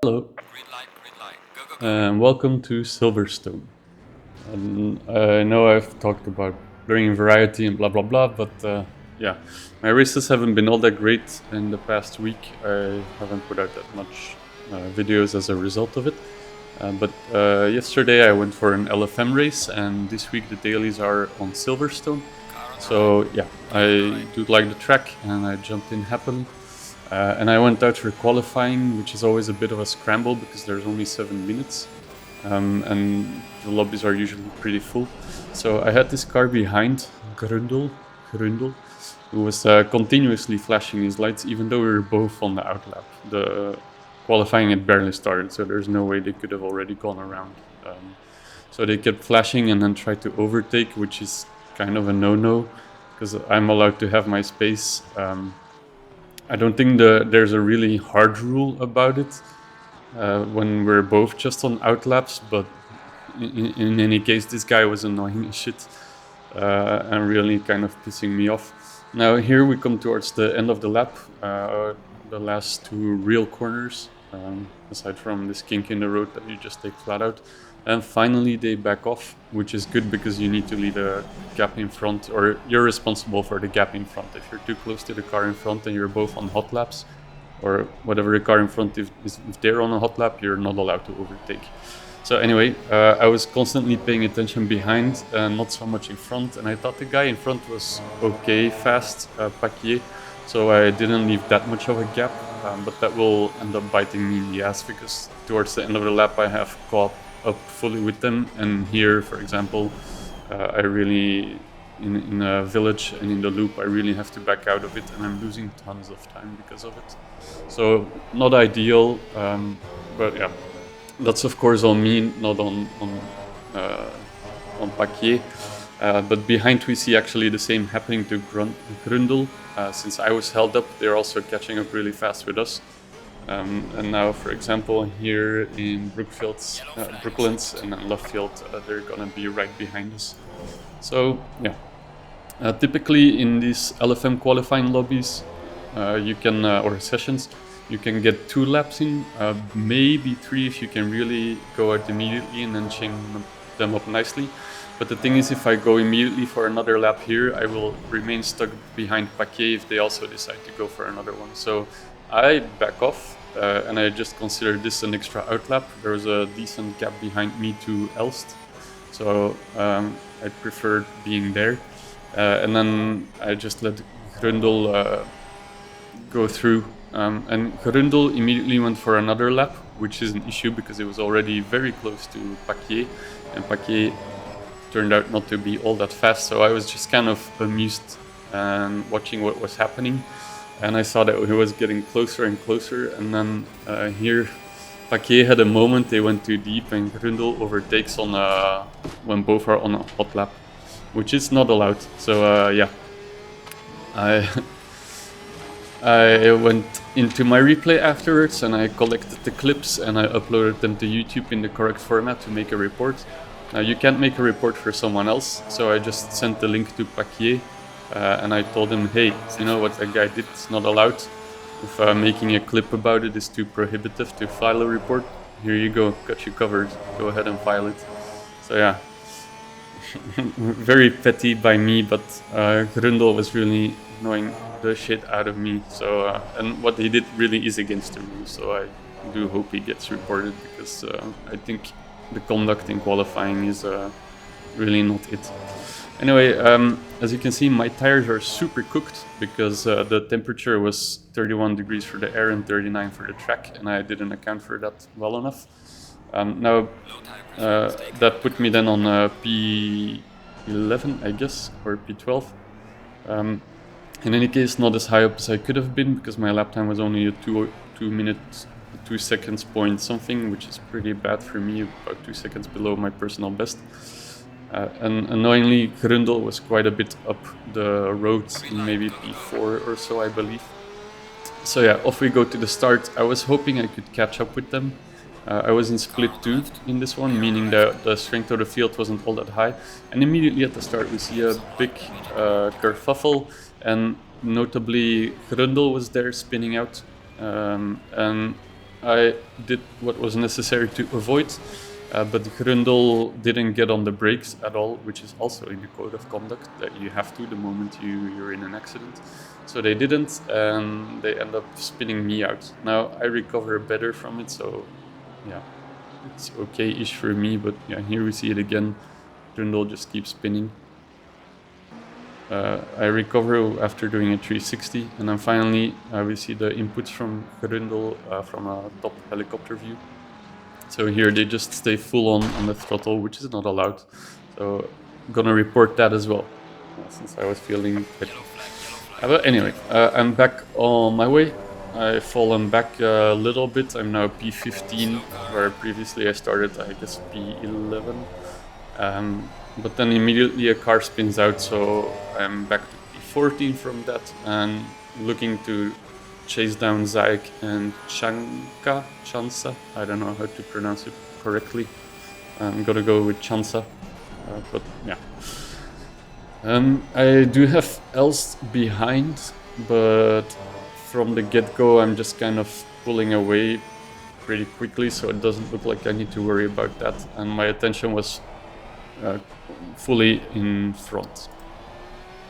Hello, and welcome to Silverstone. And I know I've talked about learning variety and blah blah blah, but yeah, my races haven't been all that great in the past week. I haven't put out that much videos as a result of it. But yesterday I went for an LFM race, and this week the dailies are on Silverstone. So yeah, I do like the track, and I jumped in happily. And I went out for qualifying, which is always a bit of a scramble because there's only 7 minutes, and the lobbies are usually pretty full. So I had this car behind, Gründel, who was continuously flashing his lights, even though we were both on the outlap. The qualifying had barely started, so there's no way they could have already gone around. So they kept flashing and then tried to overtake, which is kind of a no-no because I'm allowed to have my space. I don't think there's a really hard rule about it when we're both just on outlaps, but in any case, this guy was annoying as shit and really kind of pissing me off. Now here we come towards the end of the lap, the last two real corners, aside from this kink in the road that you just take flat out. And finally they back off, which is good because you need to leave a gap in front, or you're responsible for the gap in front. If you're too close to the car in front and you're both on hot laps, or whatever the car in front, if they're on a hot lap, you're not allowed to overtake. So anyway, I was constantly paying attention behind, not so much in front, and I thought the guy in front was okay fast, Paquier, so I didn't leave that much of a gap, but that will end up biting me in the ass because towards the end of the lap I have caught up fully with them, and here, for example, I really, in a village and in the loop, I really have to back out of it, and I'm losing tons of time because of it. So not ideal, but yeah, that's of course on me, not on Paquier. But behind we see actually the same happening to Gründel. Since I was held up, they're also catching up really fast with us. And now, for example, here in Brooklands and Lovefield, they're gonna be right behind us. So yeah, typically in these LFM qualifying lobbies, you can or sessions, you can get 2 laps in, maybe 3 if you can really go out immediately and then chain them up nicely. But the thing is, if I go immediately for another lap here, I will remain stuck behind Paquier if they also decide to go for another one. So I back off, and I just consider this an extra outlap. There was a decent gap behind me to Elst, so I preferred being there. And then I just let Gründel go through. And Gründel immediately went for another lap, which is an issue because it was already very close to Paquier, and Paquier turned out not to be all that fast. So I was just kind of amused and watching what was happening. And I saw that he was getting closer and closer. And then here, Paquier had a moment, they went too deep, and Gründel overtakes on when both are on a hot lap, which is not allowed. So yeah, I went into my replay afterwards and I collected the clips and I uploaded them to YouTube in the correct format to make a report. Now you can't make a report for someone else, so I just sent the link to Paquier and I told him, hey, you know what that guy did, it's not allowed. If making a clip about it is too prohibitive to file a report, here you go, got you covered, go ahead and file it. So yeah, very petty by me, but Gründel was really annoying the shit out of me. So and what he did really is against the rules, so I do hope he gets reported because I think the conduct in qualifying is really not it. Anyway, as you can see, my tires are super cooked because the temperature was 31 degrees for the air and 39 for the track, and I didn't account for that well enough. Now, that put me then on P11, I guess, or P12. In any case, not as high up as I could have been because my lap time was only a 2 minutes, 2 seconds point something, which is pretty bad for me, about 2 seconds below my personal best. And annoyingly, Gründel was quite a bit up the road, maybe P4 or so, I believe. So yeah, off we go to the start. I was hoping I could catch up with them. I was in split 2 in this one, meaning that the strength of the field wasn't all that high. And immediately at the start we see a big kerfuffle, and notably Gründel was there spinning out. And I did what was necessary to avoid, but Gründel didn't get on the brakes at all, which is also in the code of conduct that you have to the moment you're in an accident. So they didn't, and they end up spinning me out. Now I recover better from it, so yeah, it's okay-ish for me, but yeah, here we see it again. Gründel just keeps spinning. I recover after doing a 360, and then finally we see the inputs from Gründel from a top helicopter view. So here they just stay full on the throttle, which is not allowed. So I'm gonna report that as well, since I was feeling it. But anyway, I'm back on my way. I've fallen back a little bit. I'm now P15, where previously I started, I guess, P11. But then immediately a car spins out, so I'm back to P14 from that, and looking to chase down Zayek and Chansa. I don't know how to pronounce it correctly. I'm gonna go with Chansa, but yeah. I do have Elst behind, but from the get-go I'm just kind of pulling away pretty quickly, so it doesn't look like I need to worry about that, and my attention was fully in front.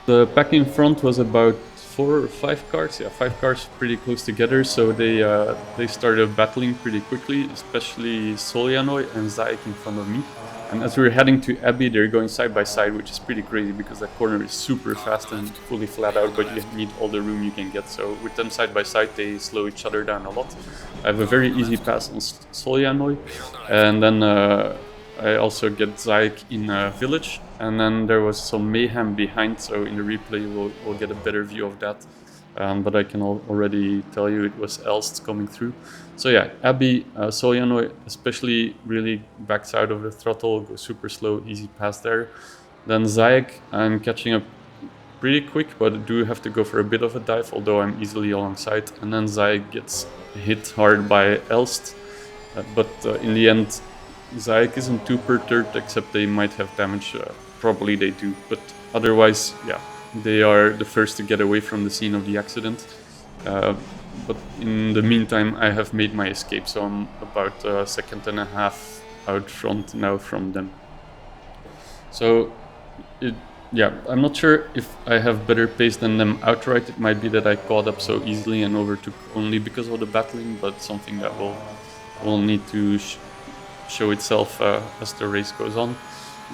The pack in front was about 4 or 5 cars, yeah, 5 cars pretty close together, so they started battling pretty quickly, especially Soljanoy and Zayek in front of me. And as we were heading to Abbey, they're going side by side, which is pretty crazy because that corner is super fast and fully flat out, but you need all the room you can get. So with them side by side, they slow each other down a lot. I have a very easy pass on Soljanoy, and then I also get Zayek in a village, and then there was some mayhem behind, so in the replay we'll get a better view of that. But I can already tell you it was Elst coming through. So yeah, Abbey, Soljanoy especially really backs out of the throttle, goes super slow, easy pass there. Then Zayek, I'm catching up pretty quick, but I do have to go for a bit of a dive, although I'm easily alongside. And then Zayek gets hit hard by Elst, but in the end, Zayek isn't too perturbed, except they might have damage. Probably they do, but otherwise, yeah, they are the first to get away from the scene of the accident. But in the meantime, I have made my escape, so I'm about a second and a half out front now from them. So, yeah, I'm not sure if I have better pace than them outright. It might be that I caught up so easily and overtook only because of the battling, but something that will need to show itself as the race goes on.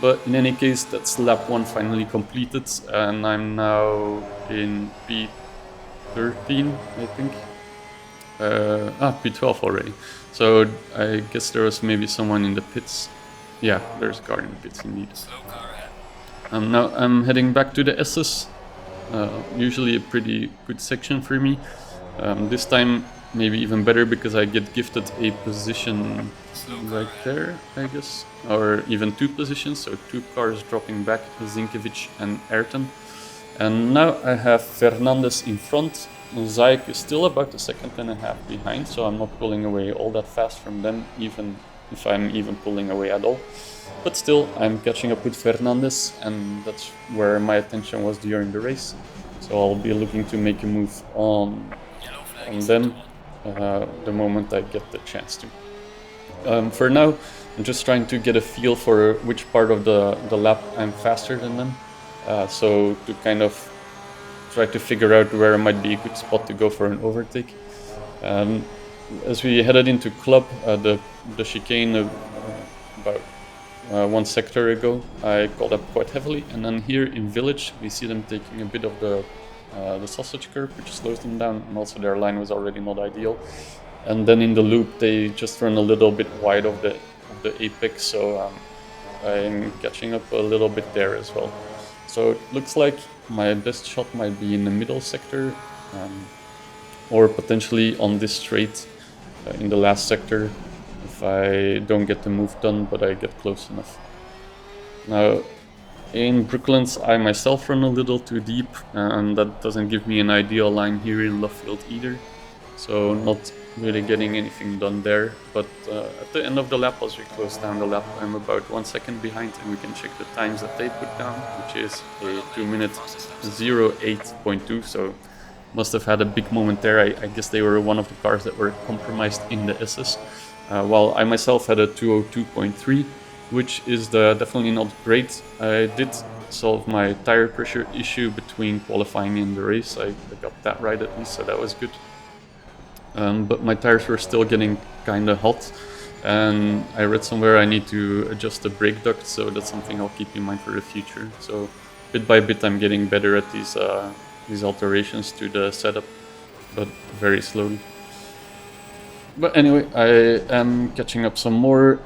But in any case, that's lap 1 finally completed, and I'm now in P13, I think. P12 already. So I guess there was maybe someone in the pits. Yeah, there's a car in the pits indeed. Now I'm heading back to the S's. Usually a pretty good section for me. This time maybe even better because I get gifted a position right there, I guess, or even 2 positions, so 2 cars dropping back, Zinkovic and Ayrton. And now I have Fernandez in front. Zayek is still about a second and a half behind, so I'm not pulling away all that fast from them, even if I'm even pulling away at all. But still, I'm catching up with Fernandez, and that's where my attention was during the race. So I'll be looking to make a move on them the moment I get the chance to. For now, I'm just trying to get a feel for which part of the lap I'm faster than them. So to kind of try to figure out where might be a good spot to go for an overtake. As we headed into club, the chicane about 1 sector ago, I caught up quite heavily, and then here in village we see them taking a bit of the sausage curve, which slows them down, and also their line was already not ideal. And then in the loop they just run a little bit wide of the apex, so I'm catching up a little bit there as well. So it looks like my best shot might be in the middle sector, or potentially on this straight in the last sector if I don't get the move done, but I get close enough. Now in Brooklands I myself run a little too deep, and that doesn't give me an ideal line here in Luffield either, so not really getting anything done there. But at the end of the lap, as we close down the lap, I'm about 1 second behind, and we can check the times that they put down, which is a 2 minute 08.2, so must have had a big moment there. I guess they were one of the cars that were compromised in the S's, while I myself had a 202.3, which is definitely not great. I did solve my tire pressure issue between qualifying and the race. I got that right at least, so that was good. But my tires were still getting kind of hot, and I read somewhere I need to adjust the brake duct, so that's something I'll keep in mind for the future. So bit by bit I'm getting better at these alterations to the setup, but very slowly. But anyway, I am catching up some more.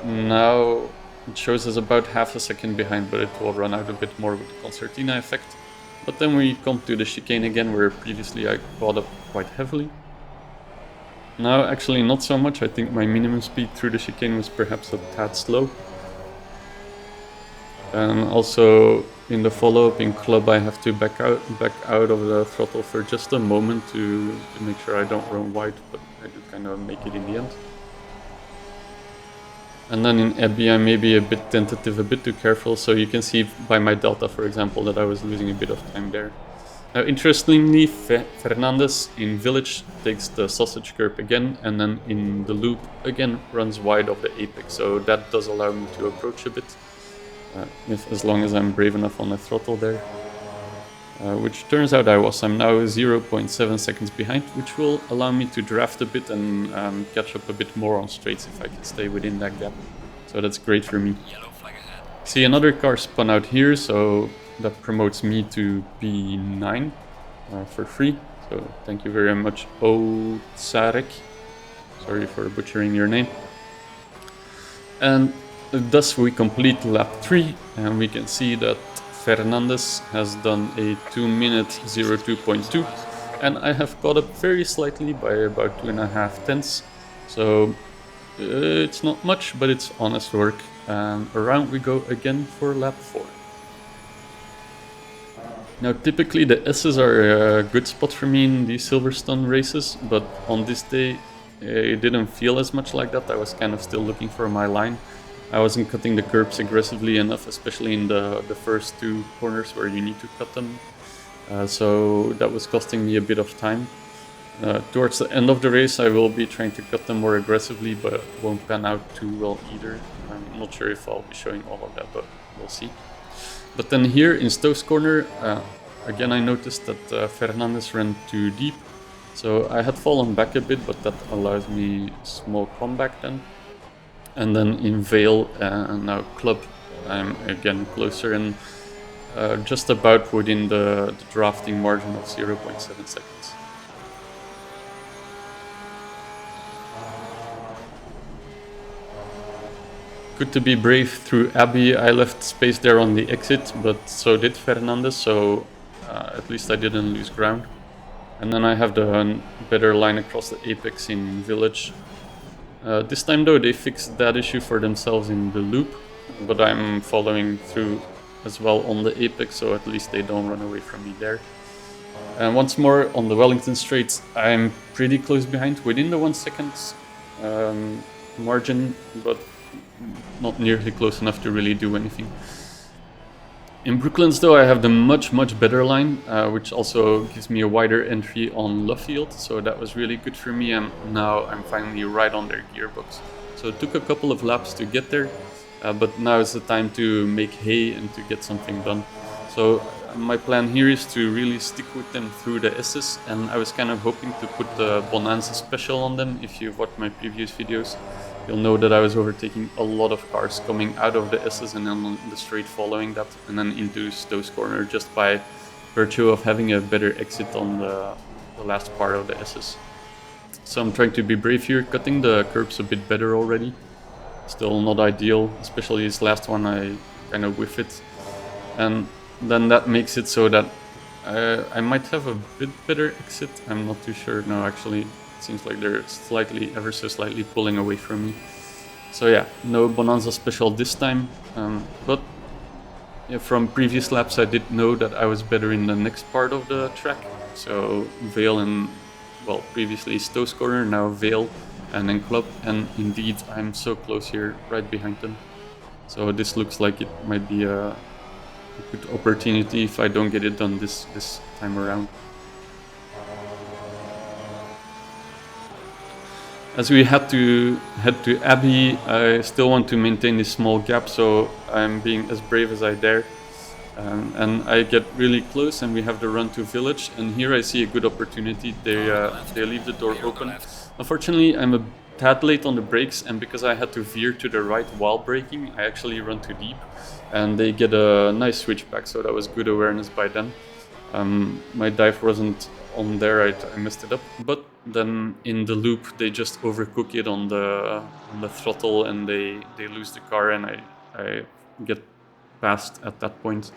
Now it shows us about half a second behind, but it will run out a bit more with the concertina effect. But then we come to the chicane again, where previously I caught up quite heavily. Now actually not so much. I think my minimum speed through the chicane was perhaps a tad slow. And also in the follow-up in club I have to back out of the throttle for just a moment to make sure I don't run wide, but I do kind of make it in the end. And then in Abbey I'm maybe a bit tentative, a bit too careful, so you can see by my delta, for example, that I was losing a bit of time there. Now interestingly, Fernandez in Village takes the sausage curb again, and then in the loop again runs wide of the apex, so that does allow me to approach a bit, as long as I'm brave enough on the throttle there. Which turns out I was. I'm now 0.7 seconds behind, which will allow me to draft a bit and catch up a bit more on straights if I can stay within that gap. So that's great for me. See, another car spun out here, so that promotes me to P9 for free. So thank you very much, Tsarek. Sorry for butchering your name. And thus we complete lap 3, and we can see that Fernandez has done a 2-minute 02.2, and I have caught up very slightly by about 2.5 tenths. So it's not much, but it's honest work. And around we go again for lap 4. Now typically the S's are a good spot for me in these Silverstone races, but on this day it didn't feel as much like that. I was kind of still looking for my line. I wasn't cutting the curbs aggressively enough, especially in the first 2 corners where you need to cut them. So that was costing me a bit of time. Towards the end of the race I will be trying to cut them more aggressively, but it won't pan out too well either. I'm not sure if I'll be showing all of that, but we'll see. But then here in Stowe's corner, again I noticed that Fernandez ran too deep. So I had fallen back a bit, but that allows me a small comeback then. And then in Vale and now Club, I'm again closer and just about within the drafting margin of 0.7 seconds. Good to be brave through Abbey. I left space there on the exit, but so did Fernandez, so at least I didn't lose ground. And then I have the better line across the apex in Village. This time though they fixed that issue for themselves in the loop, but I'm following through as well on the apex, so at least they don't run away from me there. And once more on the Wellington straights, I'm pretty close behind, within the 1 second margin, but not nearly close enough to really do anything. In Brooklands though I have the much better line, which also gives me a wider entry on Luffield, so that was really good for me, and now I'm finally right on their gearbox. So it took a couple of laps to get there, but now is the time to make hay and to get something done. So my plan here is to really stick with them through the S's, and I was kind of hoping to put the Bonanza special on them. If you've watched my previous videos, you'll know that I was overtaking a lot of cars coming out of the S's and then on the straight following that, and then into Stowe's corner just by virtue of having a better exit on the last part of the S's. So I'm trying to be brave here, cutting the curbs a bit better already. Still not ideal, especially this last one I kind of whiff it. And then that makes it so that I might have a bit better exit. I'm not too sure. No, actually it seems like they're slightly, ever so slightly pulling away from me. So yeah, no Bonanza special this time, but yeah, from previous laps I did know that I was better in the next part of the track. So Vale and, well, previously Stowe's corner, now Vale and then Club, and indeed I'm so close here, right behind them. So this looks like it might be a good opportunity if I don't get it done this time around. as we had to head to Abbey, I still want to maintain this small gap, so I'm being as brave as I dare. And I get really close, and we have the run to Village, and here I see a good opportunity. They leave the door open. Unfortunately, I'm a tad late on the brakes, and because I had to veer to the right while braking, I actually run too deep, and they get a nice switchback, so that was good awareness by them. My dive wasn't on there, I messed it up, but then in the loop they just overcook it on the throttle, and they lose the car, and I get past at that point.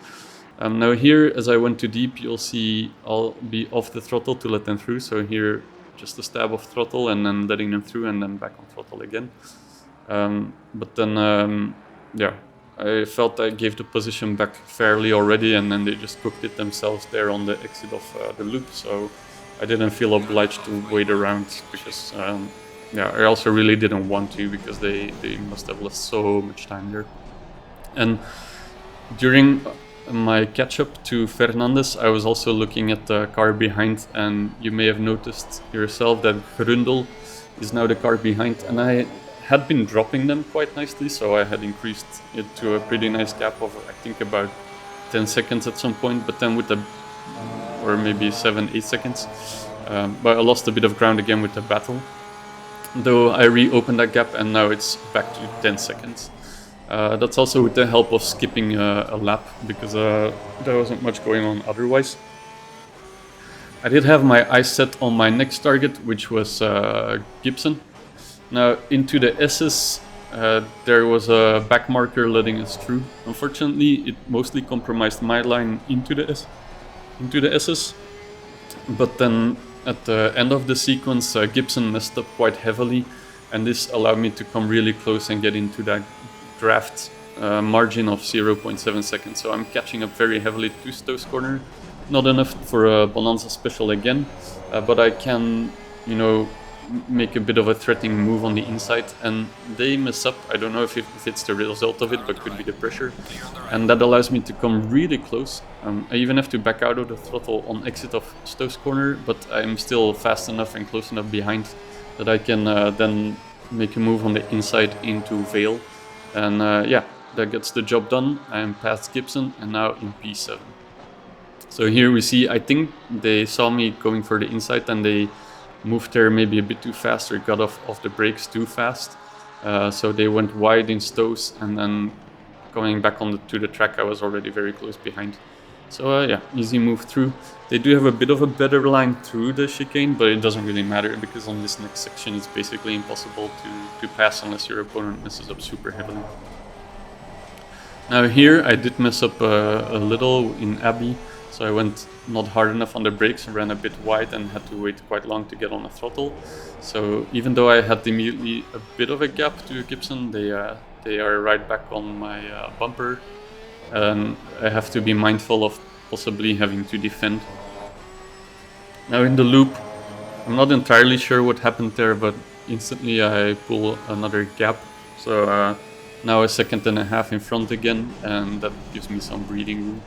Now here, as I went too deep, you'll see I'll be off the throttle to let them through, so here just a stab of throttle and then letting them through, and then back on throttle again. But then yeah, I felt I gave the position back fairly already, and then they just cooked it themselves there on the exit of the loop, so I didn't feel obliged to wait around, because yeah, I also really didn't want to, because they must have lost so much time there. And during my catch-up to Fernandez, I was also looking at the car behind, and you may have noticed yourself that Gründel is now the car behind, and I had been dropping them quite nicely, so I had increased it to a pretty nice gap of, I think, about 10 seconds at some point, but then with the, or maybe 7-8 seconds, but I lost a bit of ground again with the battle, though I reopened that gap, and now it's back to 10 seconds. That's also with the help of skipping a lap, because there wasn't much going on otherwise. I did have my eyes set on my next target, which was Gibson. Now into the S's, there was a back marker letting us through. Unfortunately, it mostly compromised my line into the S's. But then at the end of the sequence, Gibson messed up quite heavily, and this allowed me to come really close and get into that draft margin of 0.7 seconds. So I'm catching up very heavily to Stowe's corner. Not enough for a Bonanza special again, but I can, you know, make a bit of a threatening move on the inside, and they mess up. I don't know if it's the result of it, but could be the pressure, and that allows me to come really close. I even have to back out of the throttle on exit of Stowe's corner, but I'm still fast enough and close enough behind that I can then make a move on the inside into Vale. And yeah, that gets the job done. I'm past Gibson and now in P7. So here we see, I think they saw me going for the inside and they moved there maybe a bit too fast, or got off the brakes too fast. So they went wide in Stowe's, and then coming back to the track, I was already very close behind. So yeah, easy move through. They do have a bit of a better line through the chicane, but it doesn't really matter, because on this next section it's basically impossible to pass unless your opponent messes up super heavily. Now here I did mess up a little in Abbey, so I went not hard enough on the brakes, ran a bit wide and had to wait quite long to get on the throttle. So even though I had immediately a bit of a gap to Gibson, they are right back on my bumper. And I have to be mindful of possibly having to defend. Now in the loop, I'm not entirely sure what happened there, but instantly I pull another gap. So now a second and a half in front again, and that gives me some breathing room.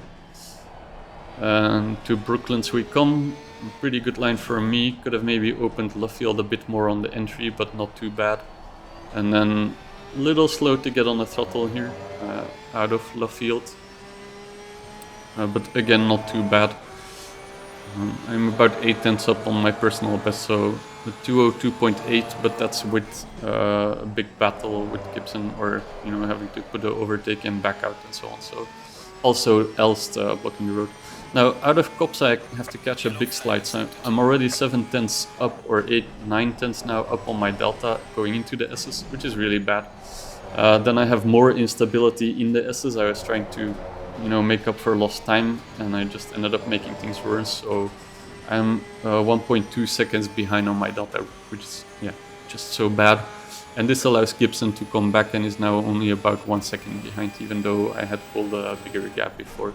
And to Brooklands we come. Pretty good line for me. Could have maybe opened Luffield a bit more on the entry, but not too bad. And then a little slow to get on the throttle here, out of Luffield. But again, not too bad. I'm about 8 tenths up on my personal best, so the 202.8, but that's with a big battle with Gibson, or you know, having to put the overtake and back out and so on. So also Elst blocking the road. Now out of Cops I have to catch a big slide, so I'm already 7 tenths up, or 8-9 tenths now up on my delta going into the S's, which is really bad. Then I have more instability in the S's. I was trying to, you know, make up for lost time, and I just ended up making things worse. So I'm 1.2 seconds behind on my delta, which is, yeah, just so bad. And this allows Gibson to come back and is now only about 1 second behind, even though I had pulled a bigger gap before.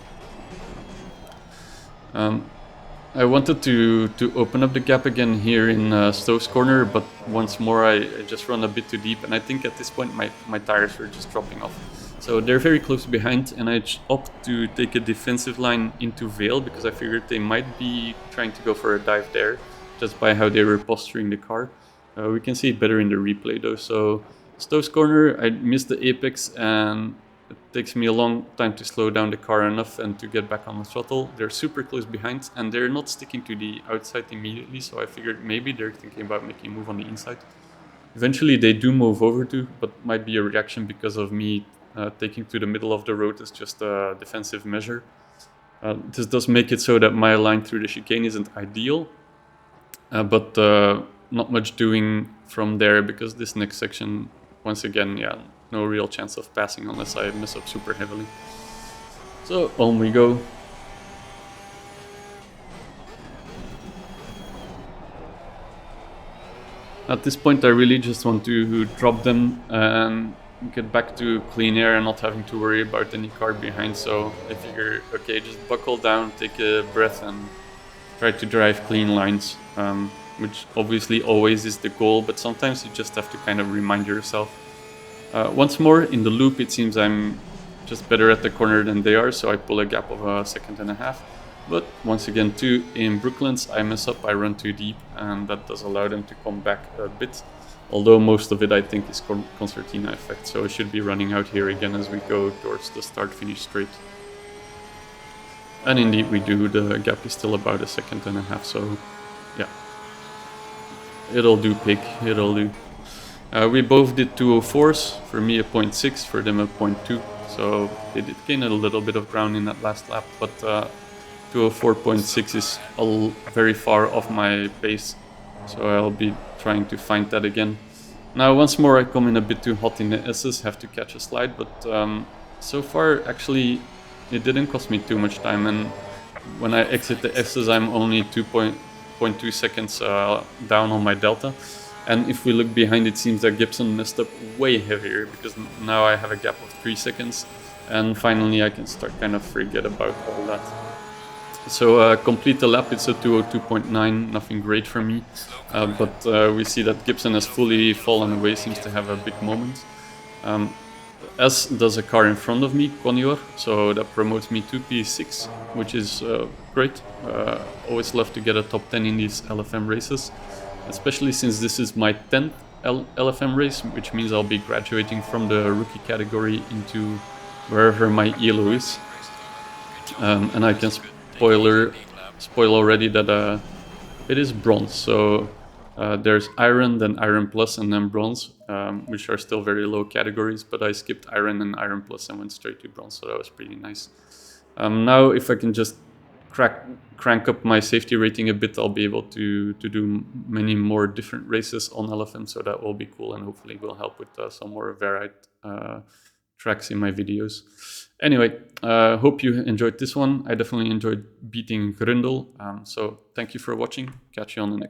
I wanted to open up the gap again here in Stowe's corner, but once more I just run a bit too deep, and I think at this point my tires were just dropping off. So they're very close behind, and I opt to take a defensive line into Vale, because I figured they might be trying to go for a dive there, just by how they were posturing the car. We can see it better in the replay though. So Stowe's corner, I missed the apex and it takes me a long time to slow down the car enough and to get back on the throttle. They're super close behind and they're not sticking to the outside immediately, so I figured maybe they're thinking about making a move on the inside. Eventually they do move over to, but might be a reaction because of me taking to the middle of the road as just a defensive measure. This does make it so that my line through the chicane isn't ideal, but not much doing from there because this next section, once again, yeah, no real chance of passing unless I mess up super heavily. So on we go. At this point I really just want to drop them and get back to clean air and not having to worry about any car behind, so I figure, okay, just buckle down, take a breath and try to drive clean lines, which obviously always is the goal, but sometimes you just have to kind of remind yourself. Once more, in the loop it seems I'm just better at the corner than they are, so I pull a gap of a second and a half. But once again too, in Brooklands I mess up, I run too deep, and that does allow them to come back a bit. Although most of it I think is concertina effect, so I should be running out here again as we go towards the start-finish straight. And indeed we do, the gap is still about a second and a half, so yeah. It'll do, pig, it'll do. We both did 204s, for me a 0.6, for them a 0.2, so they did gain a little bit of ground in that last lap, but 204.6 is very far off my pace, so I'll be trying to find that again. Now once more I come in a bit too hot in the S's, have to catch a slide, but so far actually it didn't cost me too much time, and when I exit the S's I'm only 2.2 seconds down on my delta. And if we look behind, it seems that Gibson messed up way heavier, because now I have a gap of 3 seconds, and finally I can start kind of forget about all that. So complete the lap, it's a 202.9, nothing great for me, but we see that Gibson has fully fallen away, seems to have a big moment. As does a car in front of me, Conior, so that promotes me to P6, which is great. Always love to get a top 10 in these LFM races, especially since this is my 10th LFM race, which means I'll be graduating from the rookie category into wherever my ELO is. And I can spoil already that it is bronze, so there's iron, then iron plus, and then bronze, which are still very low categories, but I skipped iron and iron plus and went straight to bronze, so that was pretty nice. Now if I can just crank up my safety rating a bit, I'll be able to do many more different races on LFM, so that will be cool and hopefully will help with some more varied tracks in my videos. Anyway, hope you enjoyed this one. I definitely enjoyed beating Gründel, so thank you for watching. Catch you on the next